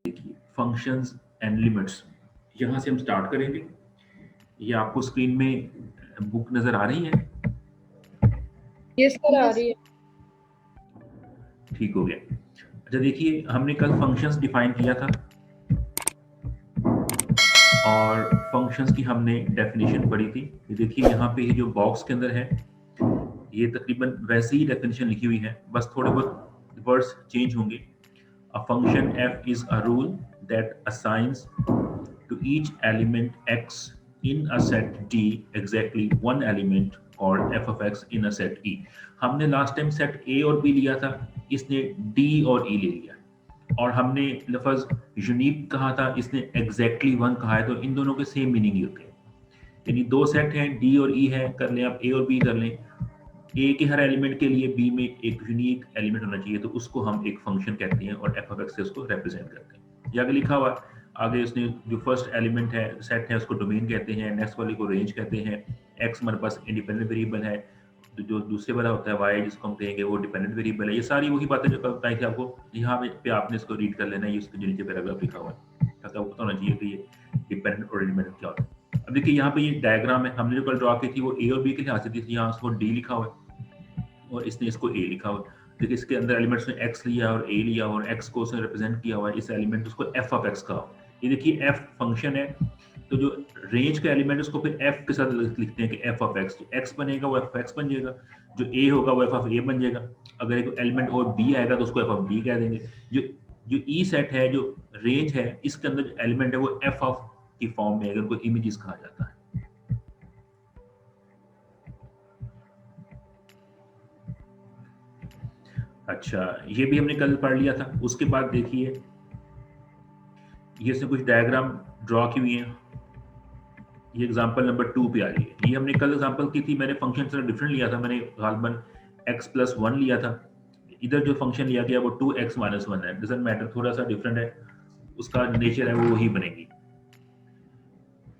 देखिए functions and limits, यहाँ से हम स्टार्ट करेंगे। ये आपको स्क्रीन में बुक नजर आ रही है? यस सर, आ यस। रही है। ठीक हो गया। अच्छा देखिए, हमने कल फंक्शंस डिफाइन किया था और फंक्शंस की हमने डेफिनेशन पढ़ी थी। ये देखिए यहाँ पे ये जो बॉक्स के अंदर है, ये तकरीबन वैसी ही डेफिनेशन लिखी हुई है, बस थोड़े बहुत वर्ड्स चेंज होंगे। A function f is a rule that assigns to each element x in a set D exactly one element called f of x in a set E। हमने लास्ट टाइम सेट A और B लिया था, इसने D और E ले लिया, और हमने लफज यूनिक कहा था, इसने एग्जैक्टली वन कहा है, तो इन दोनों के सेम मीनिंग ही होते हैं। यानी दो सेट हैं, डी और ई है, कर लें आप ए और बी कर लें। ए के हर एलिमेंट के लिए बी में एक यूनिक एलिमेंट होना चाहिए, तो उसको हम एक फंक्शन कहते हैं और एफ ऑफ एक्स से उसको रिप्रेजेंट करते हैं। ये आगे लिखा हुआ, आगे उसने जो फर्स्ट एलिमेंट है सेट है उसको डोमेन कहते हैं, नेक्स्ट वाले को रेंज कहते हैं। एक्स हमारे पास इंडिपेंडेंट वेरिएबल है, तो जो दूसरे वाला होता है वाई जिसको हम कहेंगे वो डिपेंडेंट वेरिएबल है। ये सारी वही बातें जो बताई थी आपको, यहाँ पे आपने इसको रीड कर लेना है, ये उसके जो नीचे पैराग्राफ लिखा हुआ है, ताकि आपको पता होना चाहिए कि ये डिपेंडेंट और इंडिपेंडेंट क्या होता है। अब देखिए यहाँ पे ये डायग्राम है, हमने जो कल ड्रॉ की थी वो ए और बी के लिहाज से थी, यहाँ उसको डी लिखा हुआ है और इसने इसको ए लिखा हुआ। देखिए इसके अंदर एलिमेंट्स ने एक्स लिया और ए लिया और एक्स को उसने रिप्रेजेंट किया हुआ है, इस एलिमेंट उसको एफ ऑफ एक्स कहा। ये देखिए एफ फंक्शन है, तो जो रेंज का एलिमेंट उसको फिर एफ के साथ लिखते हैं कि एफ ऑफ एक्स, जो एक्स बनेगा वो एफ एक्स बन जाएगा, जो ए होगा वो एफ ऑफ ए बन जाएगा। अगर एक एलिमेंट और बी आएगा तो उसको एफ ऑफ बी कह देंगे। जो जो ई सेट है, जो रेंज है, इसके अंदर एलिमेंट है वो एफ ऑफ की फॉर्म में, अगर कोई इमेजेस कहा जाता है। अच्छा, ये भी हमने कल पढ़ लिया था। उसके बाद देखिए ये से कुछ डायग्राम ड्रॉ की हुई है, ये एग्जांपल नंबर 2 पे आ रही है। ये हमने कल एग्जांपल की थी, मैंने फंक्शन थोड़ा डिफरेंट लिया था, मैंने गालबन x प्लस 1 लिया था। इधर जो फंक्शन लिया गया वो 2x माइनस 1 है, डजंट मैटर, थोड़ा सा डिफरेंट है, उसका नेचर है वो वही बनेगी।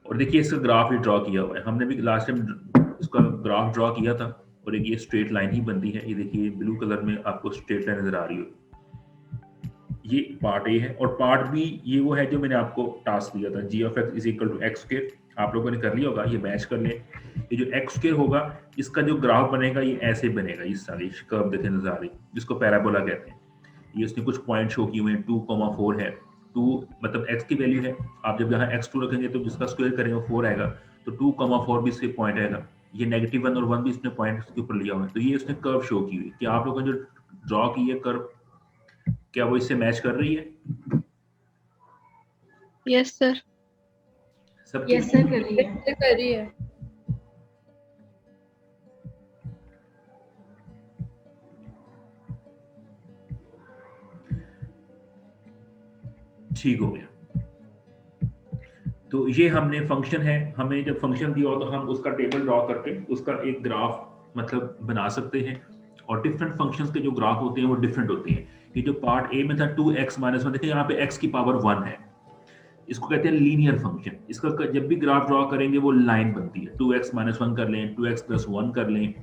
और देखिए इसका ग्राफ ही ड्रॉ किया हुआ है, हमने भी लास्ट टाइम इसका ग्राफ ड्रॉ किया था, और एक ये स्ट्रेट लाइन ही बनती है। ये देखिए ब्लू कलर में आपको स्ट्रेट लाइन नजर आ रही हो, ये पार्ट ए है। और पार्ट बी ये वो है जो मैंने आपको टास्क दिया था, g of x is equal to x square, आप लोगों ने कर लिया होगा, ये मैच कर ले। ये जो एक्स स्क्वायर होगा इसका जो ग्राफ बनेगा ये ऐसे बनेगा, इस सारी कर्व देखे नजर आ रही, जिसको पैराबोला कहते हैं। ये उसने कुछ पॉइंट शो किए हुए हैं, 2,4 है, 2 मतलब एक्स की वैल्यू है, आप जब यहाँ x2 रखेंगे तो जिसका स्क्वायर करेंगे 4 आएगा, तो 2,4 भी इससे पॉइंट आएगा। ये -1 और 1 भी इसने पॉइंट उसके ऊपर लिया हुआ है, तो ये उसने कर्व शो की हुई। कि आप लोगों ने जो ड्रॉ की है कर्व, क्या वो इससे मैच कर रही है? Yes sir. सब यस सर, कर रही है। ठीक हो गया। तो ये हमने फंक्शन है, हमें जब फंक्शन दिया हो तो हम उसका टेबल ड्रॉ करके उसका एक ग्राफ मतलब बना सकते हैं। और डिफरेंट फंक्शंस के जो ग्राफ होते हैं वो डिफरेंट होते हैं। ये जो पार्ट ए में था 2x माइनस 1, देखिए यहाँ पे x की पावर 1 है, इसको कहते हैं लीनियर फंक्शन। इसका जब भी ग्राफ ड्रॉ करेंगे वो लाइन बनती है, 2x माइनस 1 कर लें, 2x प्लस 1 कर लें।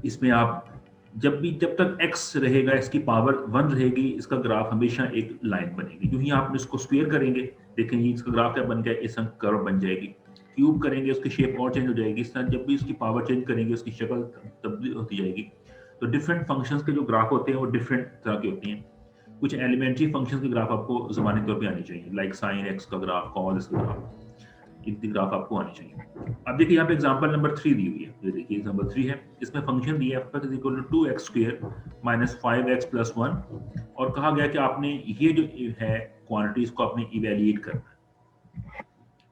इसमें आप जब तक x रहेगा, x की पावर 1 रहेगी, इसका ग्राफ हमेशा एक लाइन बनेगी। यूं ही आप इसको स्क्वायर करेंगे, देखेंगे इसका ग्राफ क्या बन गया, इस कर्व बन जाएगी। क्यूब करेंगे उसकी शेप और चेंज हो जाएगी। इस तरह जब भी उसकी पावर चेंज करेंगे उसकी शक्ल तब्दील होती जाएगी। तो डिफरेंट फंक्शंस के जो ग्राफ होते हैं वो डिफरेंट तरह के होते हैं। कुछ एलिमेंट्री फंक्शंस के ग्राफ आपको ज़बानी तौर पे आनी चाहिए, लाइक साइन एक्स का ग्राफ, कॉस का ग्राफ, इनकी ग्राफ आपको आनी चाहिए। अब देखिए यहाँ पे एग्जांपल नंबर 3 दी हुई है, ये देखिए एग्जांपल 3 है, इसमें फंक्शन दिया है f is equal to 2x square minus 5x plus 1, और कहा गया कि आपने ये जो है क्वांटिटी इसको आपने इवैल्यूएट करना है।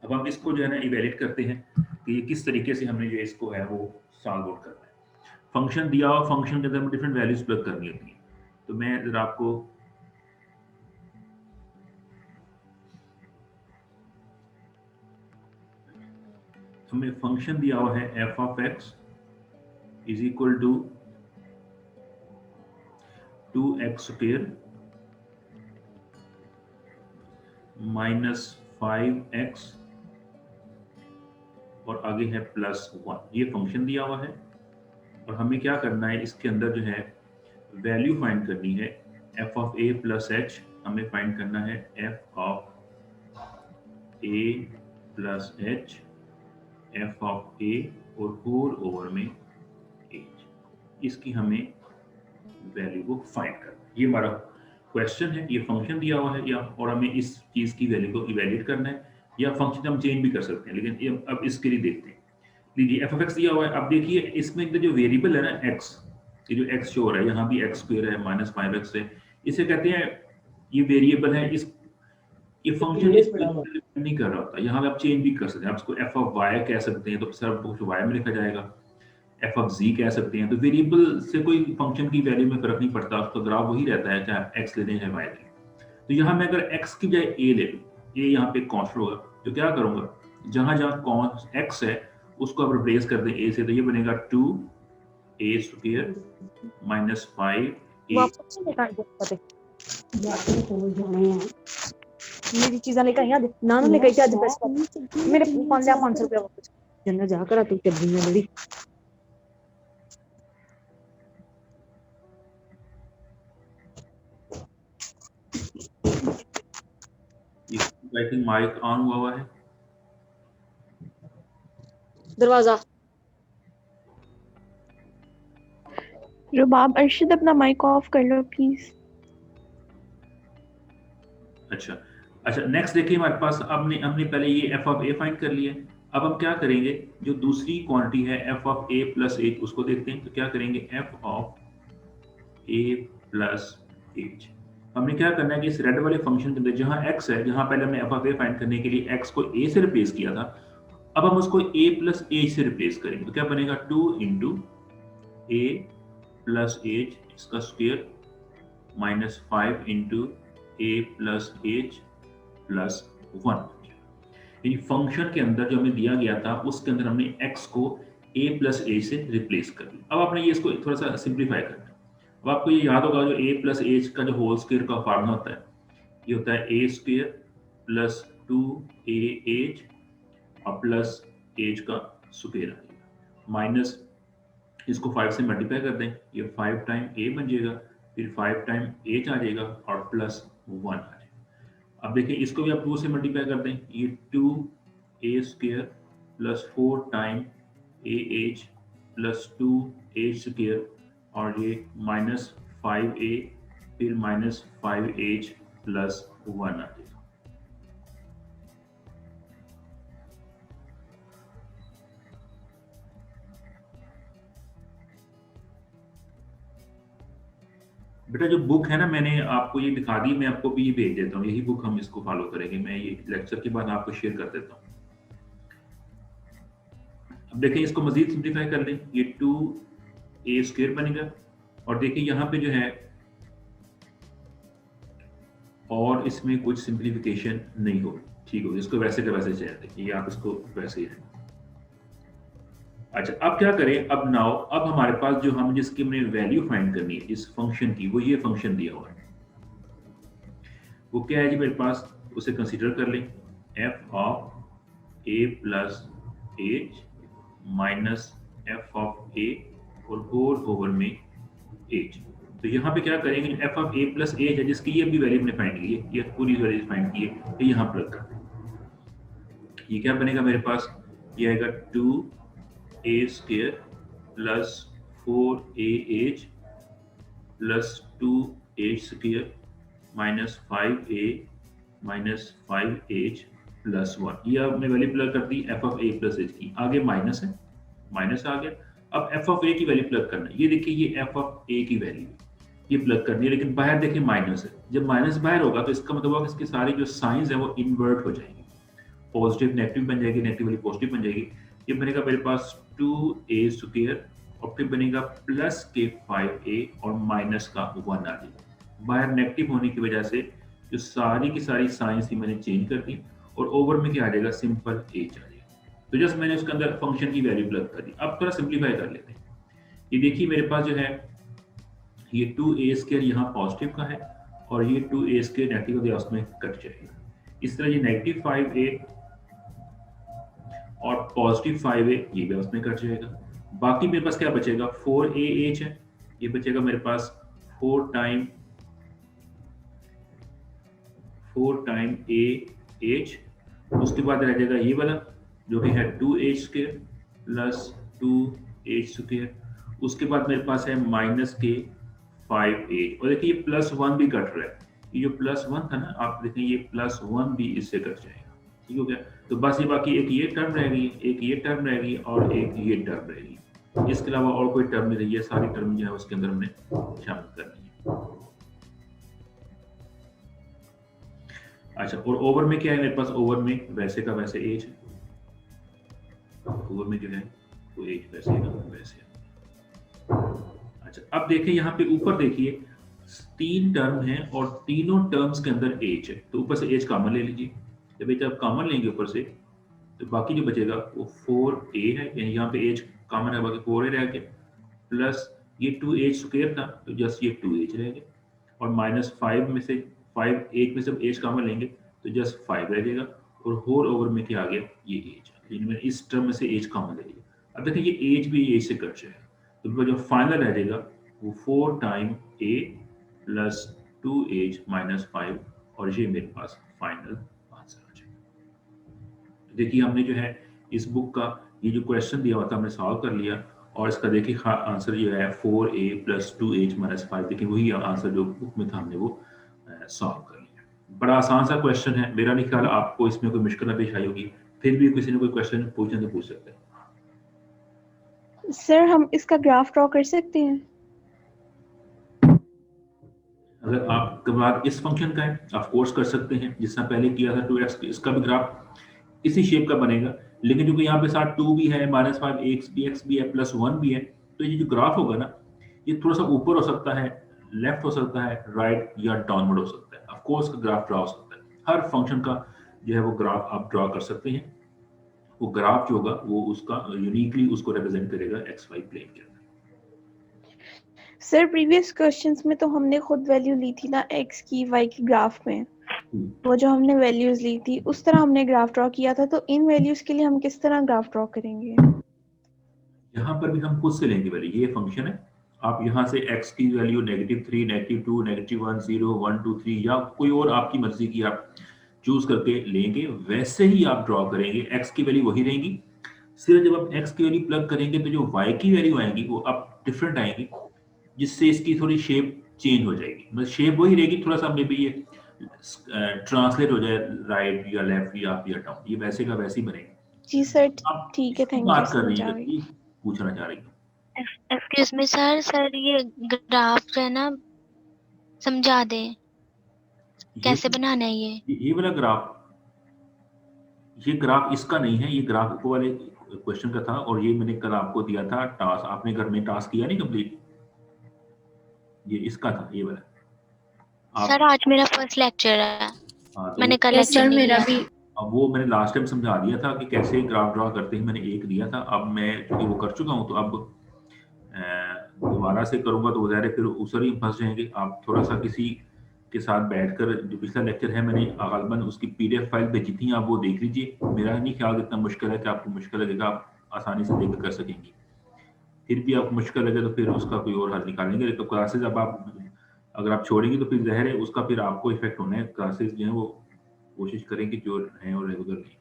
अब हम इसको जो है ना इवैल्यूएट करते हैं कि ये किस तरीके से हमने जो इसको है वो सॉल्व आउट करना है। फंक्शन दिया हुआ फंक्शन के अंदर हमें डिफरेंट वैल्यूज प्लग करनी होती है। तो मैं जरा आपको हमें फंक्शन दिया हुआ है f of x is equal to 2x square minus 5x और आगे है प्लस 1, ये फंक्शन दिया हुआ है। और हमें क्या करना है, इसके अंदर जो है वैल्यू फाइंड करनी है f of a plus h हमें फाइंड करना है f of a plus h, f of a और होल ओवर में एच, इसकी हमें वैल्यू को फाइंड करना है। ये हमारा क्वेश्चन है, ये फंक्शन दिया हुआ है या और हमें इस चीज की वैल्यू को इवैल्यूएट करना है, या फंक्शन हम चेंज भी कर सकते हैं, लेकिन ये अब इसके लिए देखते हैं। लीजिए एफ ऑफ एक्स दिया हुआ है। अब देखिए इसमें जो वेरिएबल है ना एक्स, ये जो एक्स शो हो रहा है, यहाँ भी एक्स स्क्वायर है माइनस 5x है, इसे कहते हैं ये वेरिएबल है। इस ये फंक्शन इस पर डिपेंड नहीं कर रहा होता, यहाँ पे आप चेंज भी कर सकते हैं। आप इसको एफ ऑफ वाई कह सकते हैं तो सब कुछ वाई में लिखा जाएगा, एफ ऑफ जी कह सकते हैं। तो वेरिएबल से कोई फंक्शन की वैल्यू में फर्क नहीं पड़ता, उसका ग्राफ वही रहता है चाहे एक्स ले लें चाहे वाई लें। तो यहाँ मैं अगर एक्स की बजाय ए ले लूँ, ये यहाँ पे कॉन्स्टेंट होगा, तो क्या करूंगा, जहां जहां कॉन्स्ट एक्स है उसको अब रिप्लेस कर दें ए से, तो ये बनेगा 2a स्क्वायर माइनस 5a। मेरी चीज़ लेकर आया ना ना लेकर आज पैसे मेरे 500 रुपया वापस जन्नत जाकर तू चल रही है मेरी। आई थिंक माइक ऑन हुआ है, दरवाजा रुबाब अर्शद अपना माइक ऑफ कर लो प्लीज। अच्छा नेक्स्ट देखिए हमारे पास हमने पहले ये एफ ऑफ ए फाइंड कर लिया। अब हम क्या करेंगे, जो दूसरी क्वांटिटी है f of a plus H, उसको देखते हैं। तो क्या करेंगे, F of a plus H. हमने क्या करना है कि इस रेड वाले फंक्शन के अंदर जहां x है, जहां पहले हमने एफ ऑफ ए फाइंड करने के लिए x को a से रिप्लेस किया था, अब हम उसको a प्लस एच से रिप्लेस करेंगे। तो क्या बनेगा, 2 इंटू ए प्लस एच इसका स्क्वायर माइनस 5 इंटू ए प्लस एच प्लस 1। यानी फंक्शन के अंदर जो हमें दिया गया था उसके अंदर हमने x को a प्लस एच से रिप्लेस कर दिया। अब आपने ये इसको थोड़ा सा सिंप्लीफाई करना है। अब आपको ये याद होगा जो a प्लस एच का जो होल स्क्वायर का फार्मूला होता है, ये होता है a स्क्वायर प्लस 2a और प्लस एच का स्क्वायर आएगा माइनस इसको 5 से मल्टीप्लाई कर दें, ये 5 टाइम a बन जाएगा, फिर 5 टाइम एच आ जाएगा और प्लस 1 आ जाएगा। अब देखिए इसको भी आप 2 से मल्टीप्लाई कर दें, ये 2a square plus 4 time A H plus 2a square और ये माइनस 5a फिर माइनस 5h प्लस 1 आ जाएगा। बेटा जो बुक है ना, मैंने आपको ये दिखा दी, मैं आपको भी ये भेज देता हूँ, यही बुक हम इसको फॉलो करेंगे। मैं ये लेक्चर के बाद आपको शेयर कर देता हूँ। अब देखिए इसको मजीद सिंप्लीफाई कर लें, ये 2a स्क्वायर बनेगा और देखिए यहाँ पे जो है और इसमें कुछ सिंप्लीफिकेशन नहीं होगी, ठीक हो, इसको वैसे का वैसे चाहिए। देखिए आप इसको वैसे ही है। अच्छा अब क्या करें, अब नाउ अब हमारे पास जो हम जिसकी हमने वैल्यू फाइंड करनी है इस फंक्शन की, वो ये फंक्शन दिया हुआ है। वो क्या है जी मेरे पास, उसे कंसीडर कर लें, f of a plus h minus f of a और होल ओवर में एच। तो यहाँ पे क्या करेंगे, F of a plus H है जिसकी ये भी वैल्यू हमने फाइंड की है, ये पूरी वैल्यू फाइंड की है, तो यहाँ प्लग कर दें। ये क्या बनेगा मेरे पास, ये आएगा 2a square plus 4ah plus 2h square minus 5a minus 5h plus 1। ये आपने वैल्यू प्लग कर दी f of a plus h की, आगे माइनस है, माइनस आ गया। अब एफ ऑफ ए की वैल्यू प्लग करना है, ये देखिए ये एफ ऑफ ए की वैल्यू ये प्लग करनी है, लेकिन बाहर देखिए माइनस है। जब माइनस बाहर होगा तो इसका मतलब होगा इसके सारी जो साइंस है वो इन्वर्ट हो जाएंगे, पॉजिटिव नेगेटिव बन जाएगी, नेगेटिव वाली पॉजिटिव बन जाएगी। ये बनेगा मेरे पास 2a स्क्वायर और फिर बनेगा प्लस के 5a और माइनस का 1 आ जाएगा। बाहर नेगेटिव होने की वजह से जो सारी की सारी साइंस ही मैंने चेंज कर दी और ओवर में क्या आ जाएगा, सिंपल h आ जाएगा। तो जस्ट मैंने उसके अंदर फंक्शन की वैल्यू प्लग कर दी। अब थोड़ा सिंप्लीफाई कर लेते हैं। ये देखिए मेरे पास जो है ये 2a स्क्वायर यहाँ पॉजिटिव का है और ये 2a स्क्वायर नेगेटिव का उसमें कट जाएगा। इस तरह ये नेगेटिव 5a और पॉजिटिव 5a ये भी उसमें कट जाएगा। बाकी मेरे पास क्या बचेगा, 4ah है, ये बचेगा मेरे पास 4 टाइम 4 टाइम ए एच, उसके बाद रह जाएगा ये वाला जो कि है 2h square plus 2h square, उसके बाद मेरे पास है माइनस के 5h, और देखिए ये +1 भी कट रहा है, ये जो +1 था ना, आप देखें ये +1 भी इससे कट जाएगा, ठीक हो गया। तो बस ये बाकी एक ये टर्म रहेगी, एक ये टर्म रहेगी और एक ये टर्म रहेगी, इसके अलावा और कोई टर्म नहीं रही है, सारी टर्म जो है उसके अंदर हमने शामिल करनी है। अच्छा, और ओवर में क्या है मेरे पास, ओवर में वैसे का वैसे एज है, ओवर में जो है वो एज वैसे का वैसे है। अच्छा, अब देखिए यहाँ पे ऊपर देखिए 3 टर्म है और तीनों टर्म्स के अंदर एज है, तो ऊपर से एज कॉमन ले लीजिए। जब आप कॉमन लेंगे ऊपर से तो बाकी जो बचेगा वो 4a है, यानी यहाँ पे एज कॉमन है, बाकी 4a रह गया, प्लस ये 2h स्क्वायर था तो जस्ट ये 2h रह गया, और -5 में से 5 एक में से एज कॉमन लेंगे तो जस्ट 5 रह जाएगा, और होल ओवर में क्या आ गया, ये एज, यानी मैंने इस टर्म में से एज कॉमन ले लिया। अब देखिए ये एज भी एज से कट जाएगा, तो जो फाइनल रह जाएगा वो 4 time a plus 2h minus 5, और ये मेरे पास फाइनल आंसर आ जाएगा। तो देखिए हमने जो है इस बुक का ये जो क्वेश्चन दिया हुआ था हमने सॉल्व कर लिया, और इसका देखिए आंसर जो है 4a प्लस 2h माइनस 5, देखिए वही आंसर जो बुक में था हमने वो सॉल्व कर लिया। बड़ा आसान सा क्वेश्चन है, मेरा नहीं ख्याल आपको इसमें कोई मुश्किल पेश आई होगी, फिर भी किसी ने कोई क्वेश्चन पूछना तो पूछ सकते हैं। सर हम इसका ग्राफ ड्रॉ कर सकते हैं? अगर आपके बाद इस फंक्शन का है ऑफ कोर्स कर सकते हैं, जिसना पहले किया था 2x, इसका भी ग्राफ इसी शेप का बनेगा, लेकिन क्योंकि यहाँ पे साथ 2 भी है, -5 x भी है, +1 भी है, तो ये जो ग्राफ होगा ना ये थोड़ा सा ऊपर हो सकता है, लेफ्ट हो सकता है, राइट या डाउनवर्ड हो सकता है। ऑफ कोर्स का ग्राफ ड्रॉ हो सकता है, हर फंक्शन का जो है वो ग्राफ आप ड्रॉ कर सकते हैं। वो ग्राफ जो होगा वो उसका यूनिकली उसको रिप्रेजेंट करेगा XY प्लेन के अंदर। सर प्रीवियस क्वेश्चंस में तो हमने खुद वैल्यू ली थी ना x की y की ग्राफ में, वो जो हमने वैल्यूज ली थी उस तरह हमने ग्राफ ड्रॉ किया था, तो इन वैल्यूज के लिए हम किस तरह ग्राफ ड्रॉ करेंगे? यहाँ पर भी हम खुद से लेंगे वैल्यू, ये फंक्शन है, आप यहाँ से x की वैल्यू -3, -2, -1, 0, 1, 2, 3 या कोई और आपकी मर्जी की आप चूज करके लेंगे, वैसे ही आप ड्रॉ करेंगे। x की वैल्यू वही रहेगी, सिर्फ जब आप x की वैल्यू प्लग करेंगे तो जो y की वैल्यू आएंगी वो अब डिफरेंट आएंगी, जिससे इसकी थोड़ी शेप चेंज हो जाएगी, मतलब शेप वही रहेगी, थोड़ा सा मे बी ये ट्रांसलेट हो जाए राइट या लेफ्ट या अप या डाउन, ये वैसे का वैसे ही बनेगा। जी सर, आप ठीक है, किसकी थैंक यू, बात कर रही समझ आ है, गई। ये पूछना चाह रही हूँ। एक्सक्यूज मी सर ये ग्राफ जो है ना समझा दें कैसे बनाना है ये। ये वाला ग्राफ, ये ग्राफ इसका नहीं है, ये ग्राफ ऊपर वाले क्वेश्चन का था, और ये मैंने कल आपको दिया था टास्क, आपने घर में टास्क किया नहीं कंप्लीट, ये इसका था ये वाला। सर आज मेरा फर्स्ट लेक्चर है, हाँ तो मैंने कल लेक्चर नहीं लिया। अब वो मैंने लास्ट टाइम समझा दिया था कि कैसे ग्राफ ड्रॉ करते हैं, मैंने एक दिया था, अब मैं क्योंकि वो कर चुका हूँ तो अब दोबारा से करूँगा तो ज़ाहिर है फिर उस ही फंस जाएंगे। आप थोड़ा सा किसी के साथ बैठकर, जो पिछला लेक्चर है मैंने गालिबन उसकी PDF फाइल भेजी थी, आप वो देख लीजिए। मेरा नहीं ख्याल इतना मुश्किल है कि आपको मुश्किल लगेगा, आप आसानी से देख कर सकेंगी। फिर भी आपको मुश्किल लगे तो फिर उसका कोई और हल निकालेंगे। तो क्लासेज अब आप अगर आप छोड़ेंगे तो फिर ज़ाहिर है उसका फिर आपको इफेक्ट होना है। क्लासेज जो है वो कोशिश करेंगे जो है और रेगुलर नहीं।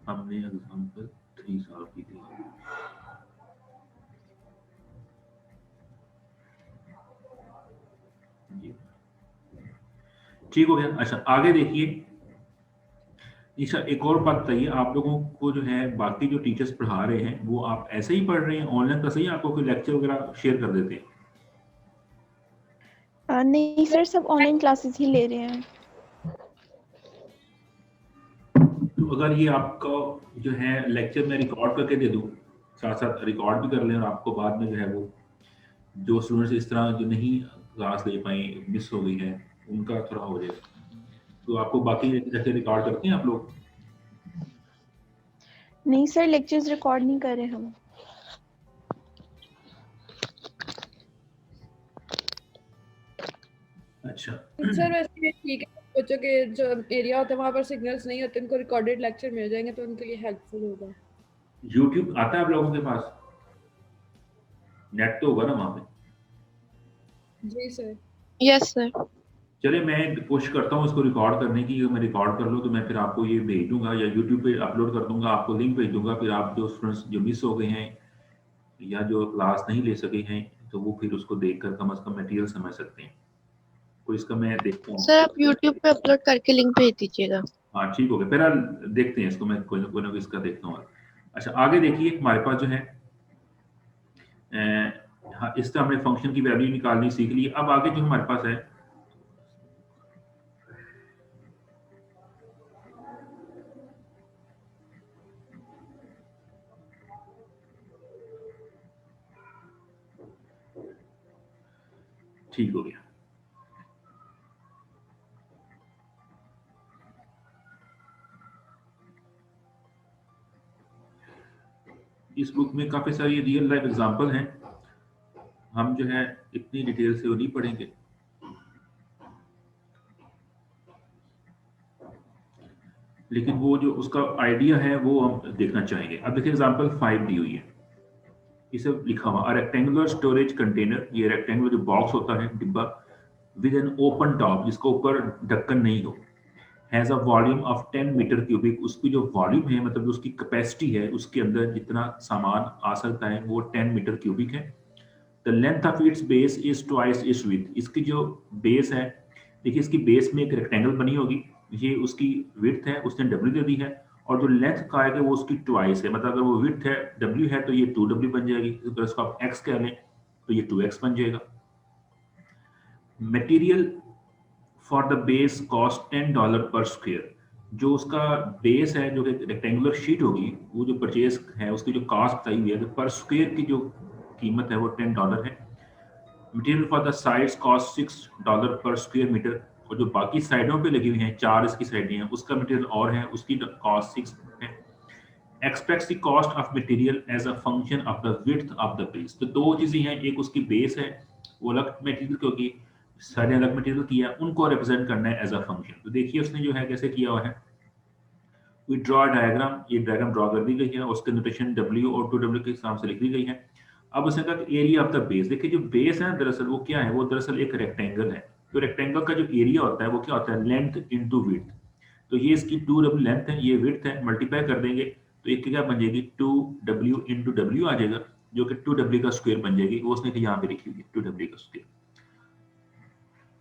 हमने एग्जाम्पल 3 सॉल्व की थी। ठीक हो गया। अच्छा आगे देखिए, ईशा एक और बात बताइए, आप लोगों को जो है बाकी जो टीचर्स पढ़ा रहे हैं वो आप ऐसे ही पढ़ रहे हैं ऑनलाइन का, सही आपको कोई लेक्चर वगैरह शेयर कर देते हैं? नहीं सर, सब ऑनलाइन क्लासेस ही ले रहे हैं। तो अगर ये आपका जो है लेक्चर मैं रिकॉर्ड करके दे दूं, साथ साथ रिकॉर्ड भी कर लें, और आपको बाद में जो है वो जो स्टूडेंट्स इस तरह जो नहीं क्लास ले पाए, मिस हो गई है, उनका थोड़ा हो जाए, तो आपको बाकी लेक्चर रिकॉर्ड करते हैं आप लोग? नहीं सर, लेक्चर्स रिकॉर्ड नहीं कर रहे हम। अच्छा सर वैसे ठीक है, बच्चों के जो एरिया होता है वहाँ पर सिग्नल्स नहीं होते, उनको रिकॉर्डेड लेक्चर मिल जाएंगे तो उनके लिए हेल्पफुल होगा। यूट्यूब आता है आप लोगों के पास? नेट तो होगा ना वहाँ पे? जी सर। Yes sir. चलिए मैं कोशिश करता हूँ इसको रिकॉर्ड करने की, मैं रिकॉर्ड कर लूँ तो मैं फिर आपको ये भेज दूंगा या यूट्यूब पे अपलोड कर दूंगा, आपको लिंक भेज दूंगा, फिर आप जो स्टूडेंट्स जो मिस हो गए हैं या जो क्लास नहीं ले सके हैं तो वो फिर उसको देखकर कम से कम मटेरियल समझ सकते हैं। तो इसका मैं देखता हूँ। सर आप YouTube पे अपलोड करके लिंक भेज दीजिएगा। हाँ ठीक हो गया, फिर देखते हैं इसको, मैं कोई ना कोई इसका देखता हूँ। अच्छा आगे देखिए हमारे पास जो है हाँ इस तरह हमने फंक्शन की वैल्यू निकालनी सीख ली। अब आगे जो हमारे पास है ठीक हो गया। इस बुक में काफी सारी रियल लाइफ एग्जांपल हैं, हम जो है इतनी डिटेल से वो नहीं पढ़ेंगे। लेकिन वो जो उसका आइडिया है वो हम देखना चाहेंगे। अब देखिए एग्जांपल 5 दी हुई है, इसे लिखा हुआ रेक्टेंगुलर स्टोरेज कंटेनर, ये रेक्टेंगुलर जो बॉक्स होता है डिब्बा विद एन ओपन टॉप जिसके ऊपर ढक्कन नहीं हो, has a volume of 10 metre cubic, उसकी जो वॉल्यूम है मतलब उसकी कैपेसिटी है उसके अंदर जितना सामान आ सकता है वो 10 मीटर क्यूबिक है। The length of its base is twice its width, इसकी जो बेस है देखिए इसकी बेस में एक रेक्टेंगल बनी होगी, ये उसकी विड्थ है उसने डब्ल्यू दे दी है, और जो लेंथ का है वो उसकी ट्वाइस है, मतलब अगर वो विड्थ है डब्ल्यू है तो ये 2w बन जाएगी, अगर इसको आप x कह लें तो ये 2x बन जाएगा। Material for the base cost $10 पर स्क्वायर, जो उसका बेस है जो कि रेक्टेंगुलर शीट होगी वो जो परचेज है उसकी जो कॉस्ट बताई हुई है तो पर स्क्वायर की जो कीमत है वो $10 है। Material for the sides cost $6 पर स्क्वायर मीटर, और जो बाकी साइडों पे लगी हुई हैं 4 इसकी साइडें हैं उसका मटेरियल और है उसकी कॉस्ट 6 है। Expects the cost of material as a function of the width of the base, तो दो चीजें हैं, एक उसकी बेस है वो अलग मटेरियल क्योंकि सारे अलग मटेरियल किया उनको रिप्रेजेंट करना है एज अ फंक्शन। तो देखिए उसने जो है कैसे किया हुआ है, वी ड्रॉ डायग्राम, ये डायग्राम ड्रॉ कर दी गई है, उसके नोटेशन W और 2W के हिसाब से लिख दी गई है। अब उसने कहा एरिया ऑफ द बेस, देखिए जो बेस है दरअसल वो क्या है, वो दरअसल एक रेक्टेंगल है, तो रेक्टेंगल का जो एरिया होता है वो क्या होता है लेंथ इनटू विड्थ, तो ये इसकी 2W लेंथ है ये विड्थ है, मल्टीप्लाई कर देंगे तो एक क्या बन जाएगी 2W इंटू डब्ल्यू आ जाएगा जो कि 2W का स्क्वायर बन जाएगी, वो उसने यहाँ पे लिखी हुई है 2W का स्क्वायर,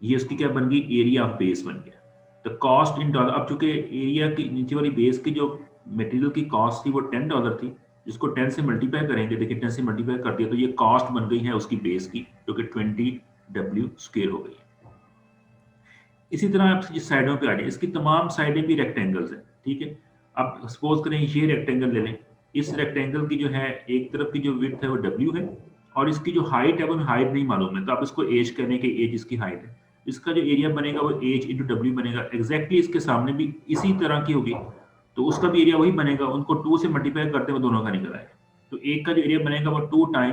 ये उसकी क्या बन गई एरिया ऑफ बेस बन गया। तो कॉस्ट इन डॉलर, अब चूंकि एरिया की नीचे वाली बेस की जो मटेरियल की कॉस्ट थी वो $10 थी, जिसको 10 से मल्टीप्लाई करेंगे, देखिए 10 से मल्टीप्लाई कर दिया तो ये कॉस्ट बन गई है उसकी बेस की जो कि 20W स्क्वायर हो गई है। इसी तरह आप जिस साइडों पे आ जाए, इसकी तमाम साइडें भी रेक्टेंगल्स हैं, ठीक है। अब सपोज करें ये रेक्टेंगल ले लें, इस रेक्टेंगल की जो है एक तरफ की जो विड्थ है वो W है और इसकी जो हाइट है वो हाइट नहीं मालूम है, तो आप इसको एज करें कि एज इसकी हाइट है, इसका जो एरिया बनेगा वो एज इंटू डब्ल्यू बनेगा, एग्जैक्टली इसके सामने भी इसी तरह की होगी तो उसका भी एरिया वही बनेगा, उनको 2 से मल्टीप्लाई करते हुए दोनों का निकल आएगा, तो एक का जो एरिया बनेगा वो 2 टाइम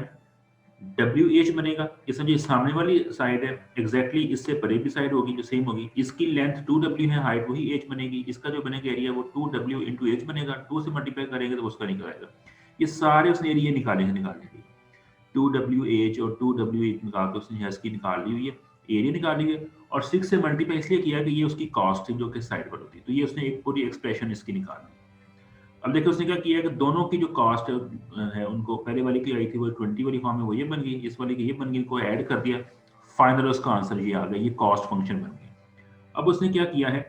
WH बनेगा, ये समझिए सामने वाली साइड है एग्जैक्टली इससे परे भी साइड होगी जो सेम होगी, इसकी लेंथ 2W है हाइट वही H बनेगी, इसका जो बनेगा एरिया वो 2W इंटू H बनेगा, 2 से मल्टीप्लाई करेंगे तो उसका निकल आएगा। ये सारे उसने एरिया निकाले हैं 2WH और 2WH निकाल के उसने इसकी निकाल ली हुई है, एरिया निकाल ली है और 6 से मल्टीप्लाई इसलिए किया कि ये उसकी कॉस्ट थी जो कि साइड पर होती है, तो ये उसने एक पूरी एक्सप्रेशन इसकी निकाल ली। अब देखो उसने क्या किया कि दोनों की जो कॉस्ट है उनको पहले वाली की आई थी वो 20 वाली फॉर्म में वो ये बन गई, इस वाली की ये बन गई, को ऐड कर दिया, फाइनल उसका आंसर ये आ गया, ये कॉस्ट फंक्शन बन गया। अब उसने क्या किया है,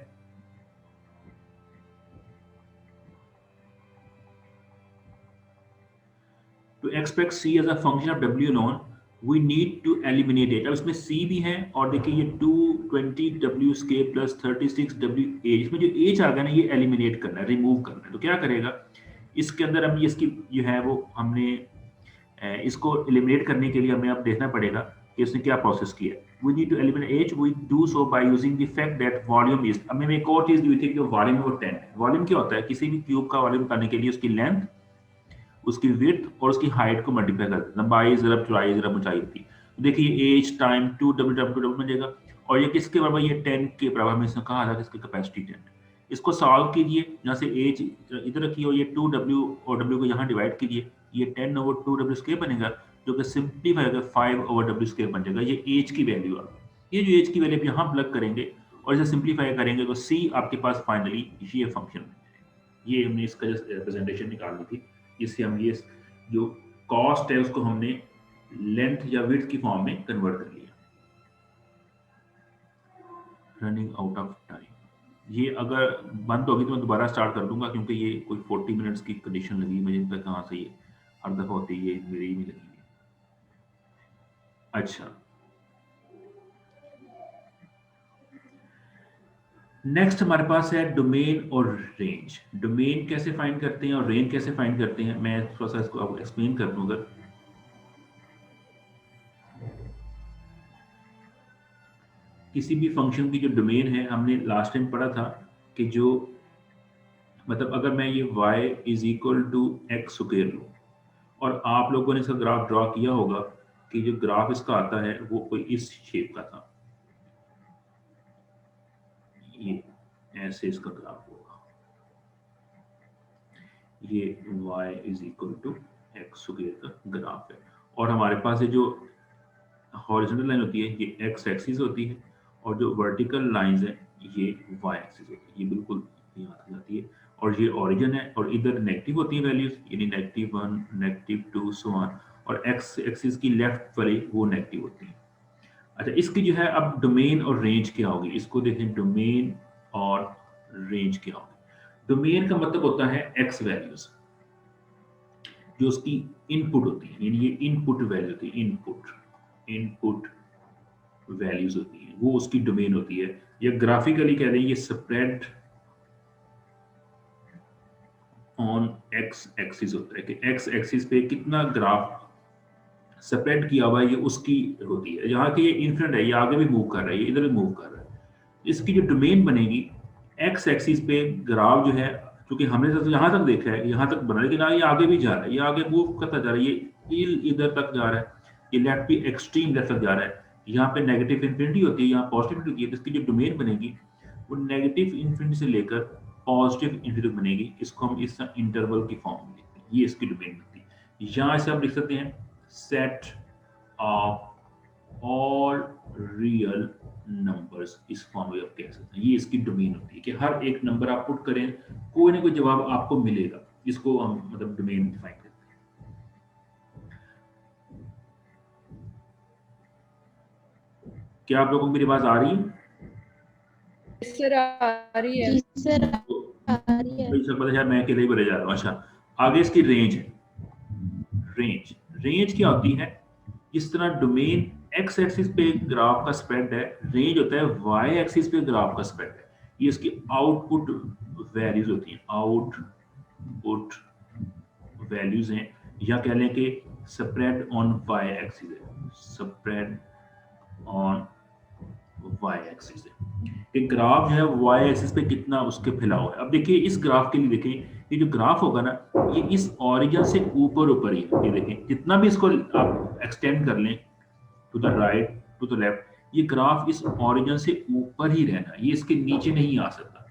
to expect C as a function of W alone, we need to eliminate it। अब इसमें C भी है और देखिए ये 220W plus 36W इसमें जो H आ गया ना ये एलिमिनेट करना है, रिमूव करना है, तो क्या करेगा इसके अंदर हम इसकी जो है वो हमने इसको एलिमिनेट करने के लिए हमें अब देखना पड़ेगा कि इसने क्या प्रोसेस किया। We need to eliminate H, we do so by using the fact that volume is, अब हमें एक और चीज दी हुई थी कि वॉल्यूम वो 10 है। वॉल्यूम क्या होता है, किसी भी क्यूब का वॉल्यूम करने के लिए उसकी लेंथ उसकी विड्थ और उसकी हाइट को मल्टीप्लाई करते हैं, लंबाई ज़रब चौड़ाई ज़रब ऊंचाई होती है, तो देखिए H टाइम 2W बन जाएगा और ये किसके बराबर, ये 10 के बराबर में इसने कहा था कि इसकी कैपेसिटी 10। इसको सॉल्व कीजिए, यहाँ से एज इधर रखिए और ये 2w और w को यहाँ डिवाइड कीजिए, ये 10/2w² बनेगा, जो कि सिंप्लीफाई होकर 5/w² बन जाएगा। ये एज की वैल्यू आ गई। ये जो एज की वैल्यू आप यहाँ प्लग करेंगे और इसे सिंप्लीफाई करेंगे तो c आपके पास फाइनली ये फंक्शन बन जाएगा। ये हमने इसका रिप्रेजेंटेशन निकालनी थी, इससे हम ये जो कॉस्ट है उसको हमने लेंथ या विड्थ की फॉर्म में कन्वर्ट कर लिया। रनिंग आउट ऑफ टाइम, ये अगर बंद होगी तो मैं दोबारा स्टार्ट कर दूंगा, क्योंकि ये कोई 40 मिनट्स की कंडीशन लगी मुझे, तक कहाँ से ये हर दफा होती है, ये मेरी ही लगी है। अच्छा, नेक्स्ट हमारे पास है डोमेन और रेंज। डोमेन कैसे फाइंड करते हैं और रेंज कैसे फाइंड करते हैं, मैं थोड़ा सा इसको आपको एक्सप्लेन कर दूं। अगर किसी भी फंक्शन की जो डोमेन है, हमने लास्ट टाइम पढ़ा था कि जो मतलब अगर मैं ये y is equal to x square लूँ और आप लोगों ने इसका ग्राफ ड्रॉ किया होगा कि जो ग्राफ इसका आता है वो कोई इस शेप का था, ये ऐसे इसका ग्राफ होगा, ये y is equal to x square का ग्राफ है। और हमारे पास ये जो हॉरिजॉन्टल लाइन होती है ये एक्स एक्सिस होती है और जो वर्टिकल लाइंस है ये y एक्सिस होती है, ये बिल्कुल यहाँ तक जाती है। और ये ओरिजिन है और इधर नेगेटिव होती है वैल्यूज, यानी -1, -2 सो ऑन, और एक्स एक्सिस की लेफ्ट वाली वो नेगेटिव होती है। अच्छा, इसकी जो है अब डोमेन और रेंज क्या होगी, इसको देखें, डोमेन और रेंज क्या होगी। डोमेन का मतलब होता है एक्स वैल्यूज जो उसकी इनपुट होती है, यानी ये इनपुट वैल्यू होती है, इनपुट वैल्यूज होती है, वो उसकी डोमेन होती है। या ग्राफिकली कह दें ये स्प्रेड ऑन एक्स एक्सिस होता है कि एक्स एक्सिस पे कितना ग्राफ स्प्रेड किया हुआ है ये उसकी होती है। यहाँ के ये इन्फिनिट है, ये आगे भी मूव कर रहा है, ये इधर भी मूव कर रहा है। इसकी जो डोमेन बनेगी एक्स एक्सिस पे ग्राफ जो है, क्योंकि हमने तो यहाँ तक देखा है, यहाँ तक बना, लेकिन ये आगे भी जा रहा है, ये आगे मूव करता जा रहा है, ये इधर तक जा रहा है, ये लेफ्ट भी एक्सट्रीम लेफ्ट तक जा रहा है। यहाँ पे नेगेटिव इन्फिनिटी होती है, यहाँ पॉजिटिव होती है, तो इसकी जो डोमेन बनेगी वो नेगेटिव इन्फिनिटी से लेकर पॉजिटिव इन्फिनिटी बनेगी। इसको हम इस इंटरवल की फॉर्म में लिखते हैं, ये इसकी डोमेन बनती है। यहाँ से आप लिख सकते हैं set of all real numbers, इस फॉर्म में आप कह सकते हैं, ये इसकी डोमेन होती है कि हर एक नंबर आप पुट करें कोई ना कोई जवाब आपको मिलेगा, इसको हम मतलब डोमेन डिफाइन करते हैं। क्या आप लोगों को मेरी आवाज आ रही है? सर आ रही है। जी सर आ रही है। शायद मैं अकेले ही बोले जा रहा हूँ। अच्छा, आगे इसकी रेंज है। रेंज क्या होती है, जिस तरह डोमेन एक्स एक्सिस पे ग्राफ का स्प्रेड है, रेंज होता है वाई एक्सिस पे ग्राफ का स्प्रेड है। ये इसकी आउटपुट वैल्यूज होती हैं, आउटपुट वैल्यूज हैं, या कह लें कि स्प्रेड ऑन वाई एक्सिस है, स्प्रेड ऑन वाई एक्सिस है। एक ग्राफ जो है वाई एक्सिस पे कितना उसके फैलाव है। अब देखिए इस ग्राफ के लिए देखें, ये जो ग्राफ होगा ना ये इस ओरिजिन से ऊपर ही, ये देखें जितना भी इसको आप एक्सटेंड कर लें to the right to the left, ये ग्राफ इस ओरिजिन से ऊपर ही रहना, ये इसके नीचे नहीं आ सकता।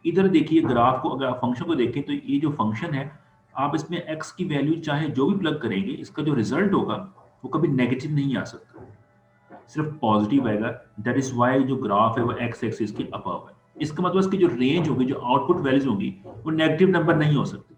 इधर देखिए ग्राफ को, अगर आप फंक्शन को देखें तो ये जो फंक्शन है आप इसमें x की वैल्यू चाहे जो भी प्लग करेंगे, इसका जो रिजल्ट होगा वो कभी नेगेटिव नहीं आ सकता, सिर्फ पॉजिटिव आएगा। दैट इज वाई जो ग्राफ है वो एक्स एक्सिस के अबव है। इसका मतलब इसकी जो रेंज होगी, जो आउटपुट वैल्यूज होंगी, वो नेगेटिव नंबर नहीं हो सकती,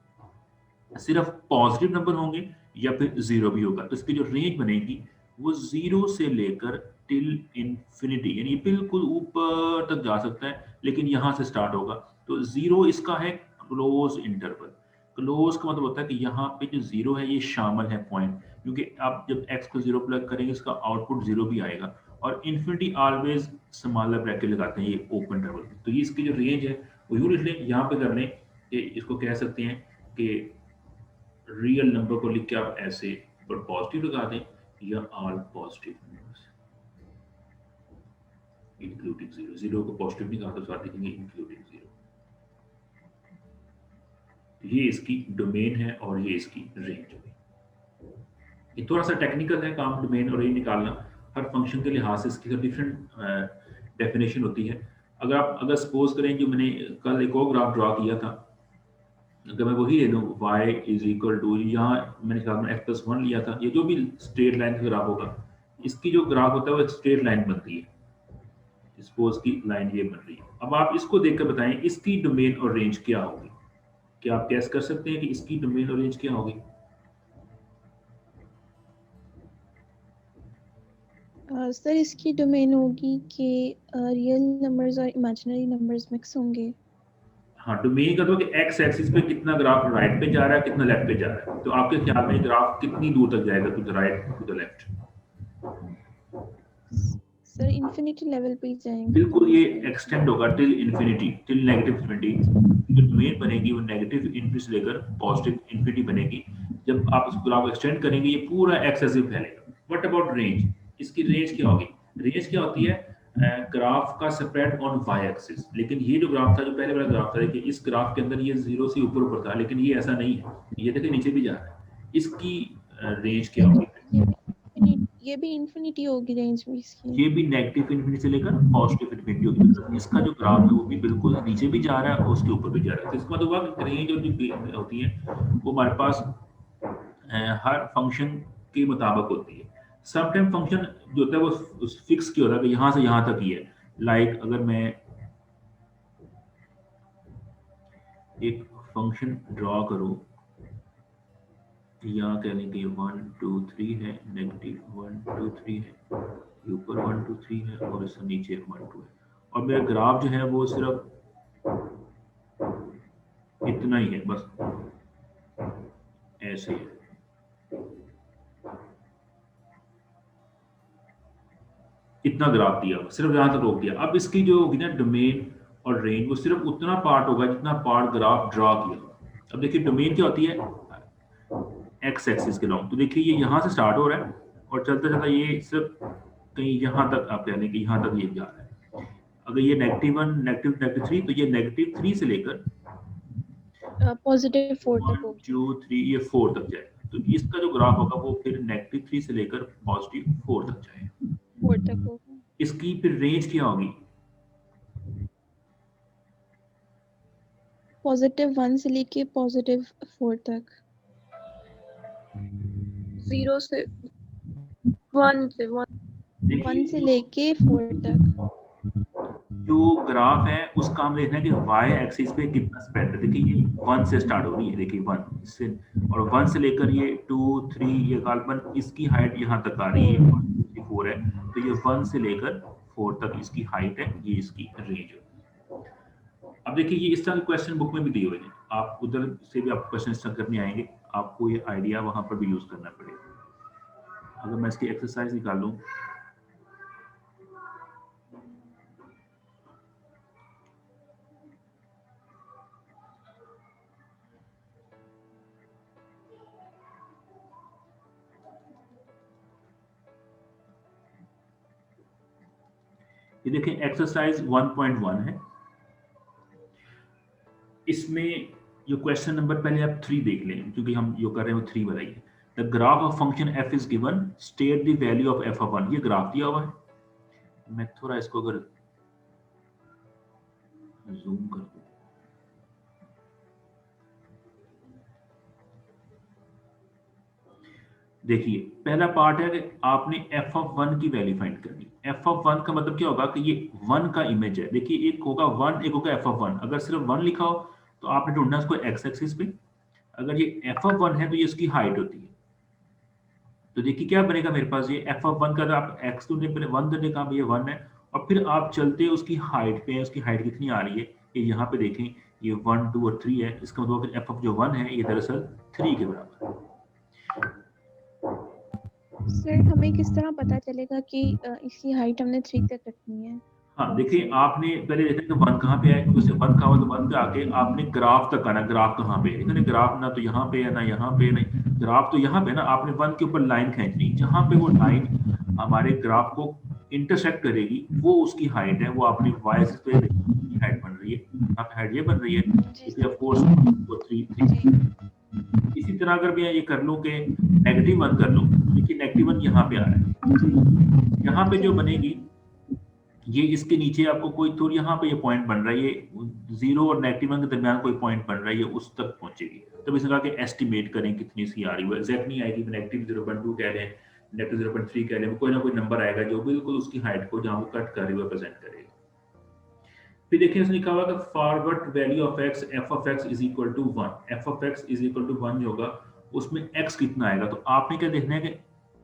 सिर्फ पॉजिटिव नंबर होंगे या फिर जीरो भी होगा। तो इसकी जो रेंज बनेगी वो जीरो से लेकर टिल इंफिनिटी, यानी बिल्कुल ऊपर तक जा सकता है, लेकिन यहां से स्टार्ट होगा। तो जीरो इसका है क्लोज इंटरवल। क्लोज का मतलब होता है कि यहाँ पे जो जीरो है ये शामिल है पॉइंट, क्योंकि आप जब x को जीरो प्लग करेंगे इसका आउटपुट जीरो भी आएगा। और इन्फिनिटी ऑलवेज स्मॉलर ब्रैकेट लगाते हैं ये ओपन इंटरवल। तो ये इसकी जो रेंज है वो यूं लिख लें, यहाँ पे कर लें कि इसको कह सकते हैं कि रियल नंबर को लिख के आप ऐसे पर पॉजिटिव लगा दें, या all positive numbers including zero. Zero को पॉजिटिव नहीं कहा तो साथ लिखेंगे इंक्लूडिंग जीरो। ये इसकी डोमेन है और ये इसकी रेंज है। ये थोड़ा सा टेक्निकल है काम डोमेन और रेंज निकालना, हर फंक्शन के लिहाज से इसकी डिफरेंट डेफिनेशन होती है। अगर सपोज करें कि मैंने कल एक और ग्राफ ड्रॉ किया था, अगर मैं वही ले लूँ y इज इक्वल टू, यहाँ मैंने साथ में x+1 लिया था, ये जो भी स्ट्रेट लाइन का ग्राफ होगा, इसकी जो ग्राफ होता है वो स्ट्रेट लाइन बनती है, सपोज की लाइन ये बन रही है। अब आप इसको देखकर बताएं इसकी डोमेन और रेंज क्या होगी। क्या आप गैस कर सकते हैं कि इसकी डोमेन और रेंज क्या होगी? सर इसकी डोमेन होगी कि रियल नंबर्स और इमेजिनरी नंबर्स मिक्स होंगे। हाँ, डोमेन का तो कि एक्स एक्सिस पे कितना ग्राफ राइट पे जा रहा है, कितना लेफ्ट पे जा रहा है, तो आपके ख्याल में ग्राफ कितनी दूर तक जाएगा, to the right to the left? Sir infinity level पे ही जाएंगे। बिल्कुल, ये एक्सटेंड होगा till infinity, till negative infinity. जो डोमेन बनेगी वो नेगेटिव इंफिनिटी से लेकर पॉजिटिव इंफिनिटी बनेगी। जब आप इस ग्राफ को एक्सटेंड करेंगे ये पूरा एक्स एक्सिस फैलेगा। What about range? इसकी रेंज क्या होगी? रेंज क्या होती है? ग्राफ का स्प्रेड ऑन वाई एक्सिस। लेकिन ये जो ग्राफ था, जो पहले वाला ग्राफ था, देखिए इस ग्राफ के अंदर ये 0 से ऊपर था, लेकिन ये ऐसा नहीं है, ये देखिए नीचे भी जा रहा है। इसकी रेंज क्या होगी? ये भी इंफिनिटी होगी रेंज में इसकी। ये भी नेगेटिव इंफिनिटी से लेकर पॉजिटिव इंफिनिटी होगी। इसका जो ग्राफ है वो भी बिल्कुल नीचे भी जा रहा है और उसके ऊपर भी जा रहा है। तो इसका मतलब हुआ कि रेंज जो होती है वो हमारे पास हर फंक्शन के मुताबिक होती है। समटाइम फंक्शन जो होता है वो फिक्स की होता है कि यहाँ से यहाँ तक ही है। लाइक अगर मैं एक फंक्शन ड्रॉ करूँ, यहाँ कह लें कि 1 2 3 है, नेगेटिव 1 2 3 है, ऊपर 1 2 3 है और इससे नीचे 1 2 है, और मेरा ग्राफ जो है वो सिर्फ इतना ही है, बस ऐसे है। इतना ग्राफ दिया, सिर्फ यहाँ तक रोक दिया। अब इसकी जो होगी ना डोमेन और रेंज, वो सिर्फ उतना पार्ट होगा जितना पार्ट ग्राफ ड्रॉ किया। अब देखिए डोमेन क्या होती है? एक्स एक्सिस के लॉन्ग। तो देखिए ये यहाँ से स्टार्ट हो रहा है और चलता चलता ये सिर्फ कहीं यहाँ तक, आप कह लें कि यहाँ तक ये जा रहा है। अगर ये -1 -3, तो ये -3 से लेकर पॉजिटिव 4 तक 1 होगी। 2 3 ये 4 तक जाएगा। तो इसका जो ग्राफ होगा वो फिर -3 से लेकर पॉजिटिव 4 तक जाएगा। 4 तक होगा। इसकी फिर रेंज क्या होगी? पॉजिटिव 1 से लेके पॉजिटिव 4 तक। 0 से 1 से लेके 4 तक। जो ग्राफ है उसका हम देखना है कि y एक्सिस पे कितना स्प्रेड है। देखिए ये 1 से स्टार्ट हो रही है, देखिए 1 से, और 1 से लेकर ये 2 3 ये गालबन इसकी हाइट यहाँ तक आ रही है, 1 2 3 4 है। तो ये 1 से लेकर 4 तक इसकी हाइट है, ये इसकी रेंज है। अब देखिए ये इस तरह के क्वेश्चन बुक में भी दिए हुए हैं, आप उधर से भी आप क्वेश्चन इस तरह करने आएंगे, आपको ये आइडिया वहां पर भी यूज करना पड़ेगा। अगर मैं इसकी एक्सरसाइज निकालूं, ये देखें एक्सरसाइज 1.1 है। इसमें जो क्वेश्चन नंबर, पहले आप 3 देख लें क्योंकि हम जो कर रहे हैं वो 3 वाला ही है। The graph of function f is given, state the value of f of 1। ये ग्राफ दिया हुआ है। मैं थोड़ा इसको अगर जूम कर दूं, देखिए पहला पार्ट है कि आपने f ऑफ 1 की वैल्यू फाइंड करनी। f ऑफ 1 का मतलब क्या होगा कि ये 1 का इमेज है। देखिए एक होगा 1, एक होगा f ऑफ 1। अगर सिर्फ 1 लिखा हो तो आपने ढूंढना इसको x एक्सिस पे। अगर ये f ऑफ 1 है तो ये इसकी हाइट होती है। तो देखिए क्या बनेगा मेरे पास, ये f ऑफ 1 का आप x ढूंढने पहले 1 करने का, ये 1 है, और फिर आप चलते उसकी हाइट पे, उसकी हाइट कितनी आ रही है ये यहाँ पे देखें, ये 1 2 और 3 है। इसका मतलब फिर f ऑफ जो 1 है ये दरअसल 3 के बराबर है। सर हमें किस तरह पता चलेगा कि इसकी हाइट हमने 3 तक रखनी है? हाँ देखिए, आपने पहले देखा कि 1 कहाँ पे है, क्योंकि 1 कहाँ हुआ तो 1 पे आके आपने ग्राफ तक आना। ग्राफ कहाँ पे है? ग्राफ ना तो यहाँ पे है ना यहाँ पे, नहीं ग्राफ तो यहाँ पे ना। आपने 1 के ऊपर लाइन खींचनी, जहाँ पे वो लाइन हमारे ग्राफ को इंटरसेक्ट करेगी वो उसकी हाइट है। वो अपनी y एक्सिस पे हाइट बन रही है, यहाँ पे हाइट ये बन रही है, इसलिए ऑफ कोर्स 3। इसी तरह अगर मैं ये कर लूँ कि -1 कर लूँ, देखिए -1 यहाँ पे आ रहा है। यहाँ पे जो बनेगी ये इसके नीचे आपको कोई तो यहाँ पे ये पॉइंट बन रहा है, ये 0 और -1 के दरमियान कोई पॉइंट बन रहा है, ये उस तक पहुंचेगी। तब इसने कहा कि एस्टिमेट करें कितनी इसकी आ रही है, वो एग्जैक्ट नहीं आएगी, -0.2 कह लें, -0.3 कह लें, कोई ना कोई नंबर आएगा जो बिल्कुल उसकी हाइट को जहाँ वो कट कर रही है प्रेजेंट करेगा। फिर देखिए इसने कहा कि forward value of x f of x is equal to 1, f of x is equal to 1 जो होगा उसमें x कितना आएगा। तो आपने क्या देखना है कि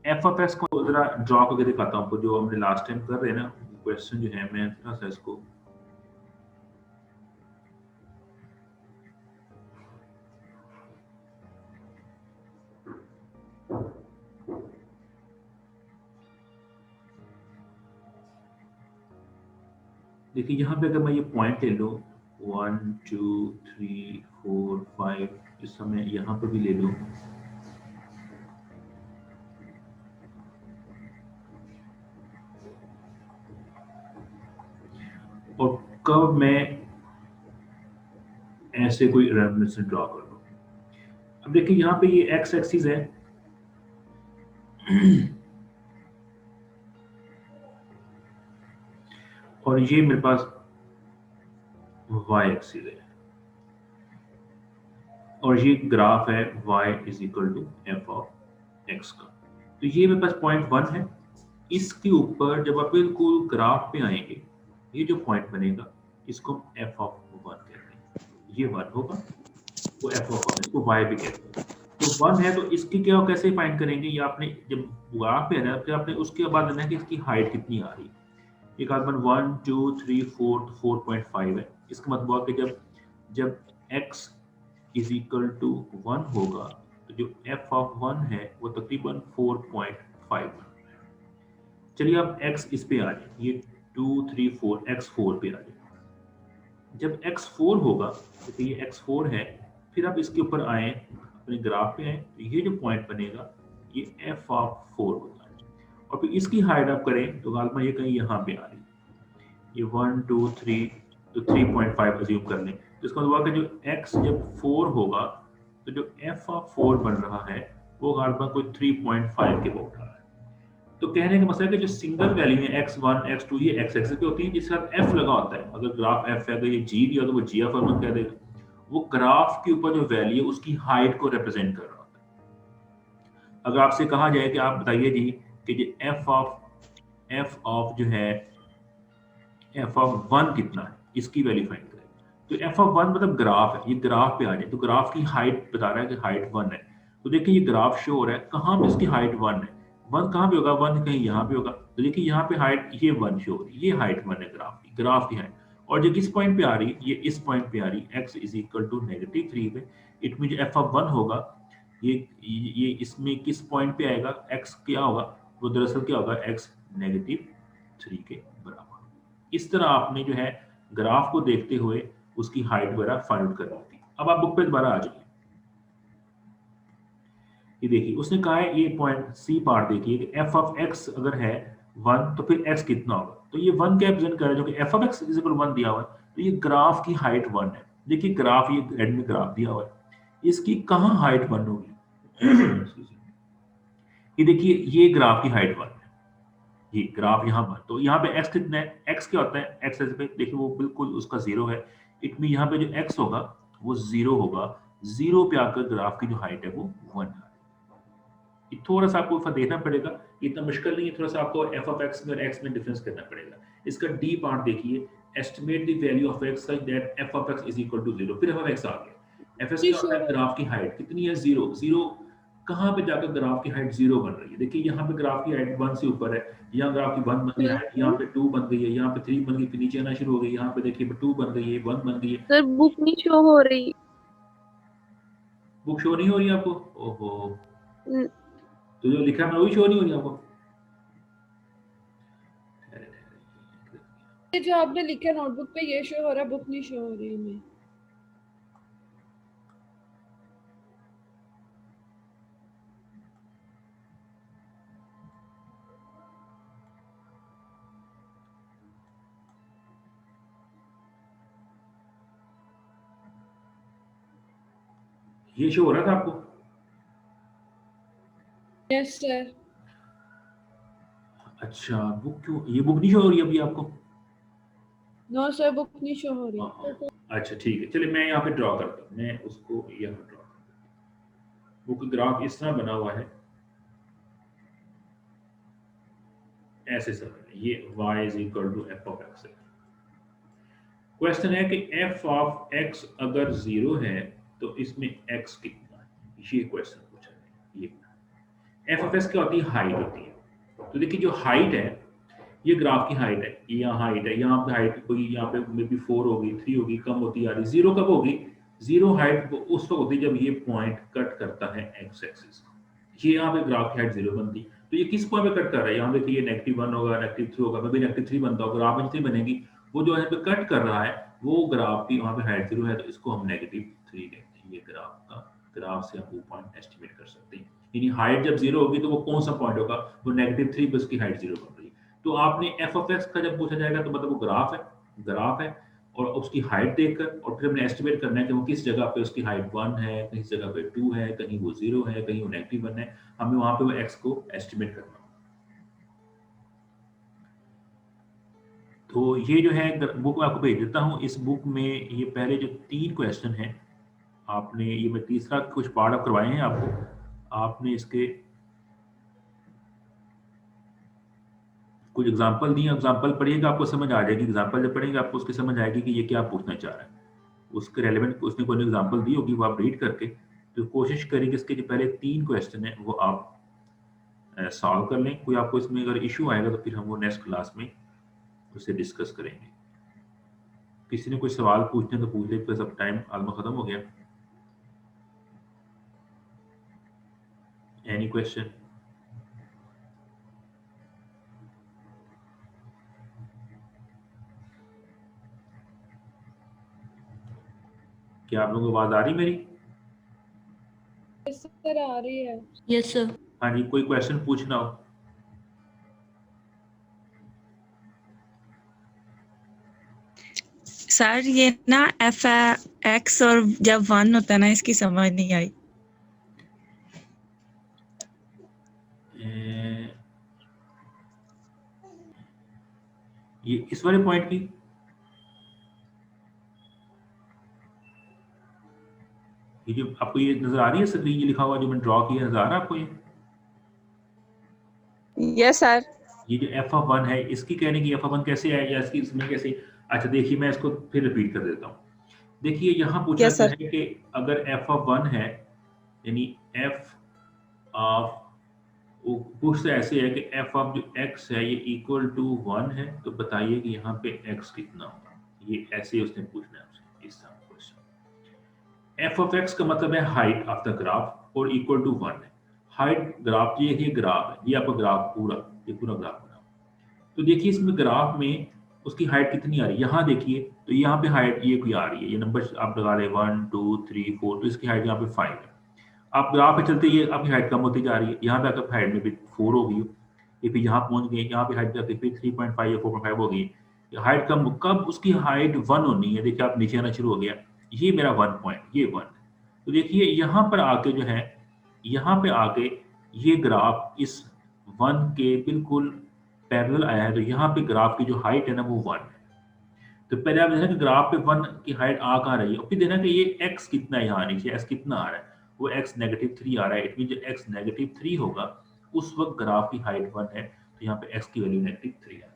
f of x को जरा ड्रॉ करके दिखाता हूँ आपको, जो हमने लास्ट टाइम कर रहे हैं ना क्वेश्चन जो है, मैं थोड़ा सा इसको देखिए यहाँ पे अगर मैं ये पॉइंट ले लूँ 1 2 3 4 5, इस समय यहाँ पर भी ले लूँ, और कब मैं ऐसे कोई रेफरेंस ड्रॉ कर लूँ। अब देखिए यहाँ पे ये x एक्सिस है और ये मेरे पास y एक्सिस है और ये ग्राफ है y is equal to f of x का। तो ये मेरे पास पॉइंट 1 है, इसके ऊपर जब आप बिल्कुल ग्राफ पे आएंगे ये जो पॉइंट बनेगा इसको f ऑफ 1 कहते हैं, ये 1 होगा, वो f ऑफ 1, इसको y भी कहते हैं। तो 1 है तो इसकी क्या कैसे फाइंड करेंगे, ये आपने जब ग्राफ पे आना फिर आपने उसके बाद लेना है कि इसकी हाइट कितनी आ रही है। ये कार्बन 1 2 3 4 4.5 है, इसका मतलब है कि जब x इज इक्वल टू 1 होगा तो जो f ऑफ 1 है वो तकरीबन 4.5। चलिए अब x इस पे आ जाए, ये 2 3 4 x4 पे आ जाए। जब x4 होगा तो ये x4 है, फिर आप इसके ऊपर आए अपने ग्राफ पे आए तो ये जो पॉइंट बनेगा ये f ऑफ 4 होता है, और फिर इसकी हाइट आप करें तो गालमा ये कहीं यहाँ पे आ रही है, ये 1 2 3 तो 3.5 अज्यूम कर लें। तो इसका मतलब है जो x जब 4 होगा तो जो f ऑफ 4 बन रहा है वो गालमा कोई 3.5 के अबाउट आ रहा है। तो कहने का मतलब है कि जो सिंगल वैल्यू है x1 x2 ये x एक्सिस पे होती है, जिसके साथ f लगा होता है। अगर ग्राफ f है, अगर ये g दिया तो वो g ऑफ f कह देगा, वो ग्राफ के ऊपर जो वैल्यू है उसकी हाइट को रिप्रेजेंट कर रहा होता है। अगर आपसे कहा जाए कि आप बताइए जी कि जो f ऑफ जो है f ऑफ 1 कितना है, इसकी वैल्यू फाइंड करें। तो f ऑफ 1 मतलब ग्राफ है, ये ग्राफ पे आ जाए तो ग्राफ की हाइट बता रहा है कि हाइट 1 है। तो देखिए ये ग्राफ शो हो रहा है, कहाँ पे इसकी हाइट 1 है, 1 कहाँ पे होगा, 1 कहीं यहाँ पे होगा। तो देखिए यहाँ पे हाइट ये 1 शो हो रही है, ये हाइट 1 है ग्राफ की हाइट। और जो किस पॉइंट पे आ रही है, ये इस पॉइंट पे आ रही है, x इज इक्वल टू -3 पे। इट मीन f ऑफ 1 होगा ये इसमें किस पॉइंट पे आएगा, x क्या होगा, वो दरअसल क्या होगा, x -3 के बराबर। इस तरह आपने जो है ग्राफ को देखते हुए उसकी हाइट वगैरह फाइंड आउट करनी होती है। अब आप बुक पे दोबारा आ जाइए, ये देखिए उसने कहा है ये पॉइंट सी पार्ट देखिए कि f ऑफ x अगर है 1 तो फिर x कितना होगा। तो ये 1 क्या रिप्रेजेंट कर रहा है, जो कि f of x is equal 1 दिया हुआ है, तो ये ग्राफ की हाइट 1 है। देखिए ग्राफ ये रेड में ग्राफ दिया हुआ है, इसकी कहाँ हाइट 1 होगी ये देखिए ये ग्राफ की हाइट 1 है, ये ग्राफ यहाँ पर। तो यहाँ पे x कितना है, x क्या होता है, x पे देखिए वो बिल्कुल उसका 0 है। इट मीन यहाँ पे जो x होगा वो 0 होगा, 0 पे आकर ग्राफ की जो हाइट है वो 1 है। थोड़ा सा आपको देखना पड़ेगा, इतना मुश्किल नहीं है, थोड़ा सा आपको f ऑफ x में और x में डिफरेंस करना पड़ेगा। इसका डी पार्ट देखिए, estimate the value of x such that f of x is equal to 0। फिर f ऑफ x आ गया, f क्या होता है, ग्राफ की हाइट कितनी है, 0 कहाँ पे जाकर ग्राफ की हाइट 0 बन रही है। देखिए यहाँ पे ग्राफ की हाइट 1 से ऊपर है, यहाँ ग्राफ की 1 बन गई है, यहाँ पे 2 बन गई है, यहाँ पे 3 बन गई, फिर नीचे आना शुरू हो गई, यहाँ पे देखिए 2 बन गई है, 1 बन गई है। सर बुक नहीं शो हो रही, बुक शो नहीं हो रही आपको, ओहो तो जो लिखा है वही शो नहीं हो रही आपको। ये जो आपने लिखा नोटबुक पे ये शो हो रहा है, बुक नहीं शो हो रही है। ये शो हो रहा था आपको, यस सर। अच्छा बुक क्यों, ये बुक नहीं शो हो रही अभी आपको, नो सर बुक नहीं शो हो रही। हाँ, अच्छा ठीक है, चलिए मैं यहाँ पे ड्रॉ करता हूँ, मैं उसको यहाँ ड्रॉ करता हूँ। बुक ग्राफ इस तरह बना हुआ है, ऐसे सब ये y is equal to F of X है। क्वेश्चन है कि f ऑफ x अगर 0 है तो इसमें x कितना है, ये क्वेश्चन पूछा है। ये f ऑफ x क्या होती है, हाइट होती है। तो देखिए जो हाइट है, ये ग्राफ की हाइट है, ये यहाँ हाइट है, यहाँ पे हाइट कोई यहाँ पे मे बी 4 होगी, 3 होगी, कम होती आ रही। 0 कब होगी, 0 हाइट उस वक्त होती है जब ये पॉइंट कट करता है एक्स एक्सिस। ये यहाँ पे ग्राफ की हाइट 0 बनती, तो ये किस पॉइंट पे कट कर रहा है, यहाँ देखिए ये -1 होगा, -3 होगा, मे -3 बनता होगा, ग्राफ में जितनी बनेगी वो जो यहाँ पे कट कर रहा है वो ग्राफ की वहाँ पे हाइट 0 है, तो इसको हम -3 कहते हैं। ये ग्राफ से आप वो पॉइंट एस्टिमेट कर सकते हैं। यानी हाइट जब 0 होगी तो वो कौन सा पॉइंट होगा, वो -3 पे उसकी हाइट 0 बन रही है। तो आपने f ऑफ x का जब पूछा जाएगा तो मतलब वो ग्राफ है और उसकी हाइट देखकर और फिर हमने एस्टिमेट करना है कि वो किस जगह पे उसकी हाइट 1 है, कहीं जगह पे 2 है, कहीं वो 0 है, कहीं वो -1 है। हमें वहां पे वो x को एस्टिमेट करना। तो ये जो है बुक मैं आपको भेज देता हूँ। इस बुक में ये पहले जो 3 क्वेश्चन हैं, आपने ये मैं तीसरा कुछ पार्ट आप करवाए हैं आपको, आपने इसके कुछ एग्जाम्पल दिए, एग्जाम्पल पढ़िएगा आपको समझ आ जाएगी। एग्जाम्पल जब पढ़ेंगे आपको उसकी समझ आएगी कि ये क्या पूछना चाह रहा है, उसके रेलेवेंट उसने कोई एग्जाम्पल दी होगी, वो आप रीड करके तो कोशिश करेंगे इसके जो पहले 3 क्वेश्चन है वो आप सॉल्व कर लें। कोई आपको इसमें अगर इशू आएगा तो फिर हम वो नेक्स्ट क्लास में उसे डिस्कस करेंगे। किसी ने कोई सवाल पूछने तो पूछ ले, बिकॉज अब टाइम ऑलमोस्ट खत्म हो गया। Any question? क्या आप लोगों को आवाज आ रही मेरी? सर आ रही है। Yes sir. हाँ जी, कोई क्वेश्चन पूछना हो? सर ये ना एफ एक्स और जब 1 होता है ना, इसकी समझ नहीं आई। ये इस वाले पॉइंट की ये जो आपको ये नजर आ रही है स्क्रीन, ये लिखा हुआ जो मैंने ड्रॉ किया, नजर आ रहा है आपको ये? Yes sir. ये जो f ऑफ 1 है, इसकी कहने की f ऑफ 1 कैसे आएगा, इसकी इसमें कैसे? अच्छा देखिए मैं इसको फिर रिपीट कर देता हूँ। देखिए यहाँ पूछा Yes, गया sir. है कि अगर f ऑफ 1 है, यानी f ऑफ पूछता ऐसे है कि f ऑफ जो x है ये इक्वल टू 1 है, तो बताइए कि यहाँ पे x कितना होगा। ये ऐसे उसने पूछना है आपसे इस तरह क्वेश्चन। f ऑफ x का मतलब है हाइट ऑफ द ग्राफ और इक्वल टू 1 है। हाइट ग्राफ ये ग्राफ है, ये आपका ग्राफ पूरा, ये पूरा ग्राफ बना। तो देखिए इसमें ग्राफ में उसकी हाइट कितनी आ रही है, यहाँ देखिए तो यहाँ पे हाइट ये कोई आ रही है, ये नंबर आप लगा रहे 1 2 3 4, तो इसकी हाइट यहाँ पे 5 है। आप ग्राफ पे चलते ये आपकी हाइट कम होती जा रही है, यहाँ पे आकर हाइट में भी 4 हो गई, ये फिर यहाँ पहुंच गए, यहाँ पे हाइट जाके फिर 3.5 या 4.5 हो गई। हाइट कम, कब उसकी हाइट 1 होनी है, देखिए आप नीचे आना शुरू हो गया, ये मेरा 1 पॉइंट, ये 1। तो देखिए यहाँ पर आके जो है, यहाँ पे आके ये ग्राफ इस 1 के बिल्कुल पैरेलल आया है, तो यहाँ पे ग्राफ की जो हाइट है ना वो 1 है। तो पहले आप देखना कि ग्राफ पे 1 की हाइट आ कहाँ रही है, और फिर देखना कि ये x कितना है, यहाँ नीचे x कितना आ रहा है, वो x -3 आ रहा है। इट मीन जब x -3 होगा उस वक्त ग्राफ की हाइट 1 है, तो यहाँ पे x की वैल्यू -3 आ जाएगी।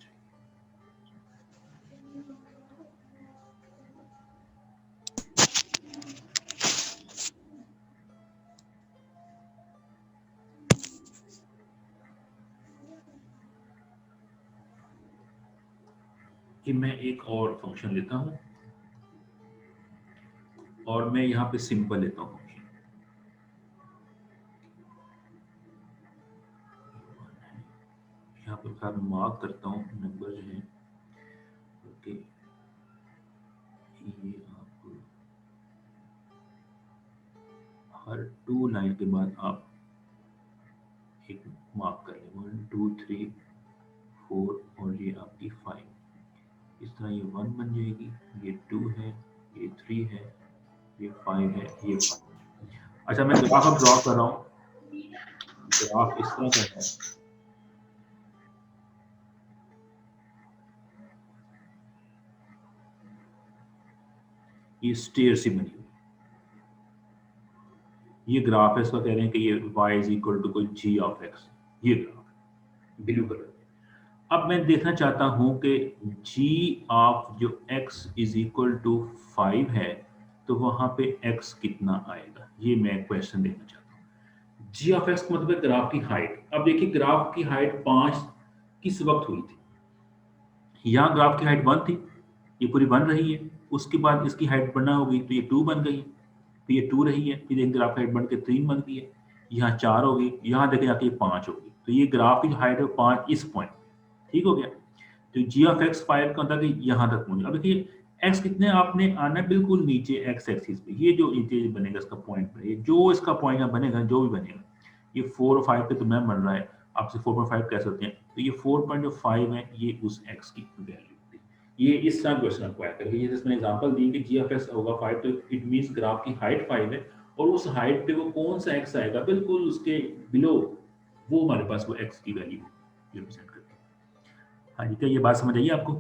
कि मैं एक और फंक्शन लेता हूं और मैं यहाँ पे सिंपल लेता हूँ फंक्शन। यहाँ पे फिर मार्क करता हूँ नंबर जो है, ओके ये आप हर 2 लाइन के बाद आप एक मार्क कर लें, 1 2 3 4 और ये आपकी 5। इस तरह ये 1 बन जाएगी, ये 2 है, ये 3 है, ये 5 है, ये 5। अच्छा मैं ग्राफ अब ड्रॉ कर रहा हूँ, ग्राफ इस तरह का है। ये स्टेयर सी बनी हुई, ये ग्राफ है, इसको कह रहे हैं कि ये y इज इक्वल टू कोई g ऑफ x, ये ग्राफ ब्लू कलर। अब मैं देखना चाहता हूं कि g ऑफ जो x इज इक्वल टू 5 है तो वहां पे x कितना आएगा, ये मैं क्वेश्चन देखना चाहता हूं। g ऑफ x का मतलब है ग्राफ की हाइट। अब देखिए ग्राफ की हाइट 5 किस वक्त हुई थी, यहाँ ग्राफ की हाइट 1 थी, ये पूरी बन रही है, उसके बाद इसकी हाइट बढ़ना होगी तो ये 2 बन गई, फिर ये 2 रही है, फिर एक ग्राफ की हाइट बन के 3 बन गई है, यहाँ 4 होगी, यहाँ देखें जाके 5 होगी, तो ये ग्राफ की हाइट है 5 इस पॉइंट, ठीक हो गया। तो जी ऑफ एक्स 5 का होता है कि यहाँ तक पहुंचे। अब देखिए एक्स कितने आपने आना बिल्कुल नीचे एक्स एक्सिस पे, ये जो नीचे बनेगा इसका पॉइंट पे, जो इसका पॉइंट यहाँ बनेगा, जो भी बनेगा, ये 4 और 5 पे तो मैं बन रहा है, आपसे 4.5 कह सकते हैं, तो ये 4.5 है, ये उस एक्स की वैल्यू। ये इस तरह क्वेश्चन आपको आया करेगा। ये जिसमें एग्जांपल दी कि जी ऑफ एक्स होगा 5, तो इट मींस ग्राफ की हाइट 5 है और उस हाइट पे वो कौन सा एक्स आएगा बिल्कुल उसके बिलो, वो हमारे पास वो एक्स की वैल्यू रिप्रेजेंट करती है। हाँ जी, क्या ये बात समझ आई आपको?